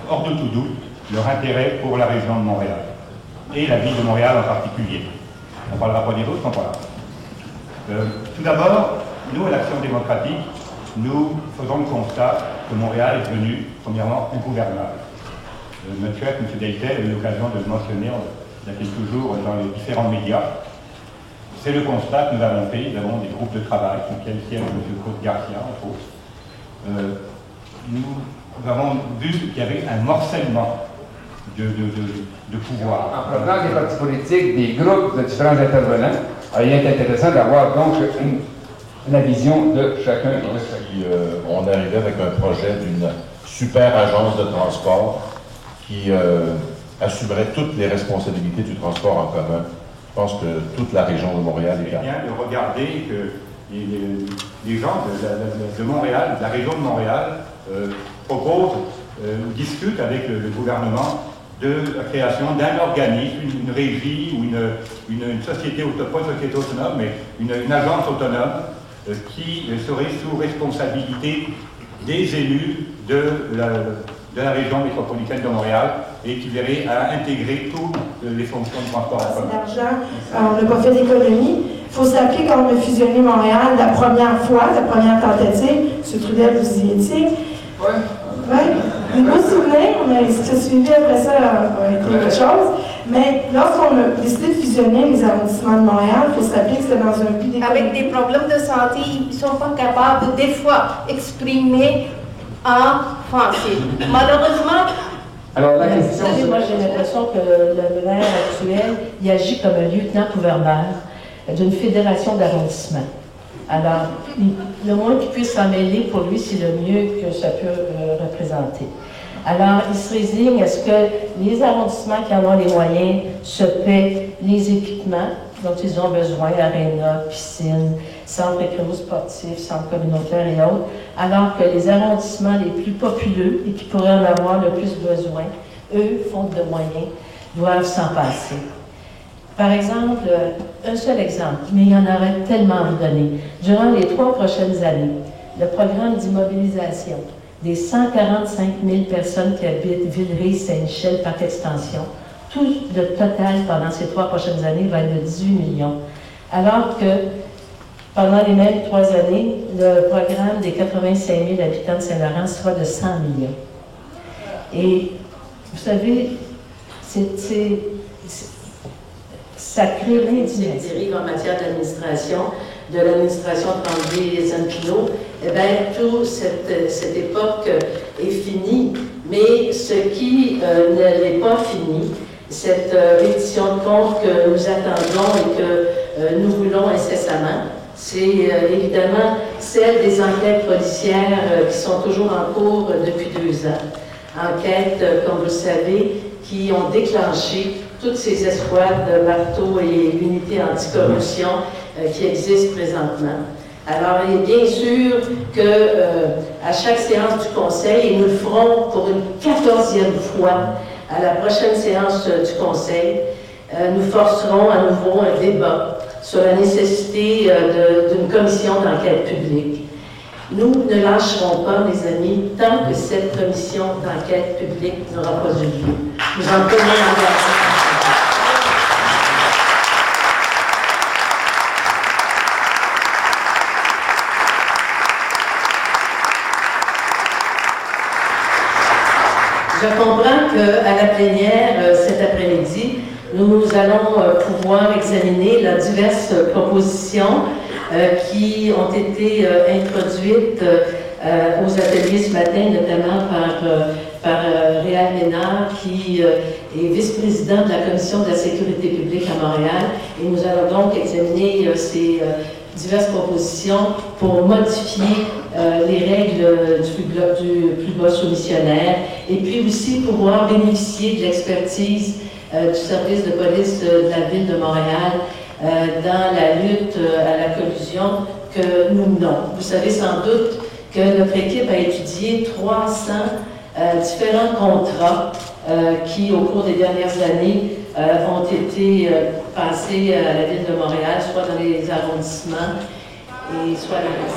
hors de tout doute leur intérêt pour la région de Montréal, et la ville de Montréal en particulier. On ne parlera pas des autres, on parlera. Tout d'abord, nous, à l'Action démocratique, nous faisons le constat que Montréal est devenu, premièrement, ingouvernable. Notre chef, M. Deltel, a eu l'occasion de le mentionner il y a quelques jours dans les différents médias. C'est le constat que nous avons fait. Nous avons des groupes de travail, sur lesquels siège M. Claude Garcia, entre autres. Nous avons vu qu'il y avait un morcellement de pouvoir. En provenance des partis politiques, des groupes de différents intervenants, il est intéressant d'avoir donc la vision de chacun. On arrivait avec un projet d'une super agence de transport qui assumerait toutes les responsabilités du transport en commun. Je pense que toute la région de Montréal est capable. C'est bien de regarder que les gens de Montréal, de la région de Montréal, proposent, discutent avec le gouvernement de la création d'un organisme, une régie ou une société autonome, pas une société autonome, mais une agence autonome qui serait sous responsabilité des élus de la région métropolitaine de Montréal et qui verrait à intégrer toutes les fonctions de transport en commun. C'est l'argent, on n'a pas fait d'économie. Il faut s'appeler quand on a fusionné Montréal la première fois, la première tentative. M. Trudel, vous y étiez. Oui. Oui. Vous vous souvenez, ce qui a suivi après ça a été autre chose. Mais lorsqu'on a décidé de fusionner les arrondissements de Montréal, il faut se rappeler que c'était dans un but d'économie. Avec des problèmes de santé, ils ne sont pas capables des fois d'exprimer en français. Malheureusement. Alors la question. Vous savez, moi j'ai l'impression que le maire actuel, il agit comme un lieutenant-gouverneur d'une fédération d'arrondissements. Alors, le moins qu'il puisse s'en mêler, pour lui, c'est le mieux que ça peut représenter. Alors, il se résigne à ce que les arrondissements qui en ont les moyens se paient les équipements dont ils ont besoin, aréna, piscine, centres récréo-sportifs, centres communautaires et autres, alors que les arrondissements les plus populeux et qui pourraient en avoir le plus besoin, eux, faute de moyens, doivent s'en passer. Par exemple, un seul exemple, mais il y en aurait tellement à vous donner. Durant les 3 prochaines années, le programme d'immobilisation des 145 000 personnes qui habitent Villeray-Saint-Michel par extension, tout le total pendant ces 3 prochaines années va être de 18 millions. Alors que pendant les mêmes 3 années, le programme des 85 000 habitants de Saint-Laurent sera de 100 millions. Et vous savez, ça crée l'indécision en matière d'administration, de l'administration Tremblay-Zampino. Eh bien, toute cette époque est finie, mais ce qui ne l'est pas fini, cette reddition de comptes que nous attendons et que nous voulons incessamment, c'est évidemment celle des enquêtes policières qui sont toujours en cours depuis 2 ans. Enquêtes, comme vous le savez, qui ont déclenché toutes ces escouades de marteau et l'unité anticorruption qui existent présentement. Alors, il est bien sûr qu'à chaque séance du Conseil, et nous le ferons pour une 14e fois à la prochaine séance du Conseil, nous forcerons à nouveau un débat sur la nécessité d'une commission d'enquête publique. Nous ne lâcherons pas, mes amis, tant que cette commission d'enquête publique n'aura pas eu lieu. Nous en prenons l'engagement. Je comprends qu'à la plénière, cet après-midi, nous allons pouvoir examiner les diverses propositions qui ont été introduites aux ateliers ce matin, notamment par Réal Ménard, qui est vice-président de la Commission de la sécurité publique à Montréal. Et nous allons donc examiner ces diverses propositions pour modifier les règles du plus bas soumissionnaire et puis aussi pouvoir bénéficier de l'expertise du service de police de la Ville de Montréal dans la lutte à la collusion que nous menons. Vous savez sans doute que notre équipe a étudié 300 différents contrats qui, au cours des dernières années, ont été passés à la Ville de Montréal, soit dans les arrondissements et soit dans les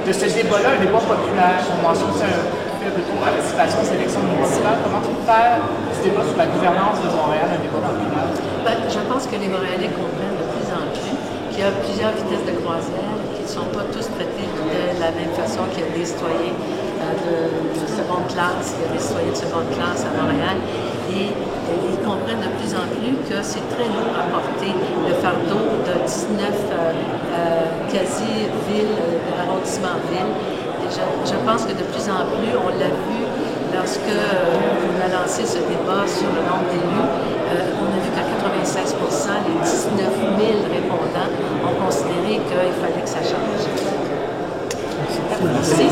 de ce débat-là, un débat populaire, on mentionne ça un peu de participation aux élections municipales. Comment faire ce débat sur la gouvernance de Montréal, un débat populaire? Ben, je pense que les Montréalais comprennent de plus en plus qu'il y a plusieurs vitesses de croisière, qu'ils ne sont pas tous traités de la même façon qu'il y a des citoyens de seconde classe, il y a des citoyens de seconde classe à Montréal. Et ils comprennent de plus en plus que c'est très lourd à porter le fardeau de 19 quasi-villes, arrondissements-villes. Je pense que de plus en plus, on l'a vu lorsque on a lancé ce débat sur le nombre d'élus, on a vu qu'à 96 les 19 000 répondants ont considéré qu'il fallait que ça change. Merci.